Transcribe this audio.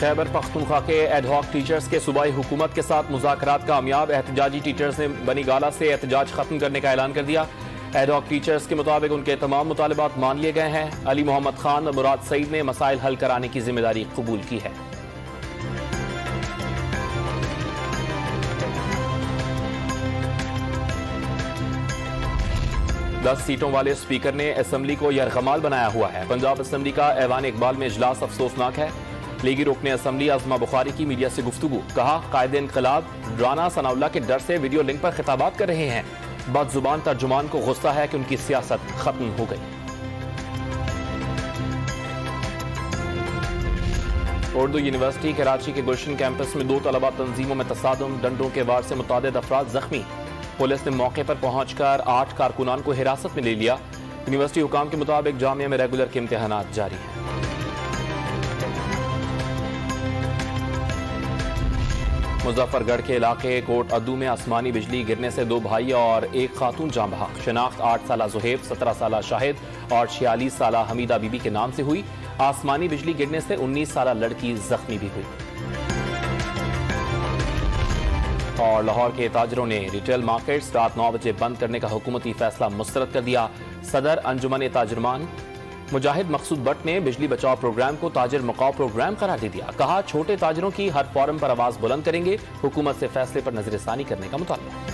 خیبر پختونخوا کے ad hoc teachers کے صوبائی حکومت کے ساتھ مذاکرات کامیاب، احتجاجی ٹیچرز نے بنی گالہ سے احتجاج ختم کرنے کا اعلان کر دیا۔ ایڈ ہاک ٹیچرز کے مطابق ان کے تمام مطالبات مان لیے گئے ہیں۔ علی محمد خان اور مراد سعید نے مسائل حل کرانے کی ذمہ داری قبول کی ہے۔ دس سیٹوں والے اسپیکر نے اسمبلی کو یرغمال بنایا ہوا ہے۔ پنجاب اسمبلی کا ایوان اقبال میں اجلاس افسوسناک ہے۔ لیگی رکن اسمبلی عظمہ بخاری کی میڈیا سے گفتگو، کہا قائد انقلاب رانا ثناء اللہ کے ڈر سے ویڈیو لنک پر خطابات کر رہے ہیں۔ بد زبان ترجمان کو غصہ ہے کہ ان کی سیاست ختم ہو گئی۔ اردو یونیورسٹی کراچی کے گلشن کیمپس میں 2 طلبہ تنظیموں میں تصادم، ڈنڈوں کے وار سے متعدد افراد زخمی۔ پولیس نے موقع پر پہنچ کر 8 کارکنان کو حراست میں لے لیا۔ یونیورسٹی حکام کے مطابق جامعہ میں ریگولر کے امتحانات جاری ہیں۔ مظفر گڑھ کے علاقے کوٹ ادو میں آسمانی بجلی گرنے سے 2 بھائی اور 1 خاتون جاں بحق۔ شناخت 8 سالہ زہیب، 17 سالہ شاہد اور 46 سالہ حمیدہ بی بی کے نام سے ہوئی۔ آسمانی بجلی گرنے سے 19 سالہ لڑکی زخمی بھی ہوئی۔ اور لاہور کے تاجروں نے ریٹیل مارکیٹس رات 9 بجے بند کرنے کا حکومتی فیصلہ مسترد کر دیا۔ صدر انجمن تاجرمان مجاہد مقصود بٹ نے بجلی بچاؤ پروگرام کو تاجر مقاو پروگرام قرار دے دیا۔ کہا چھوٹے تاجروں کی ہر فورم پر آواز بلند کریں گے، حکومت سے فیصلے پر نظر ثانی کرنے کا مطالبہ۔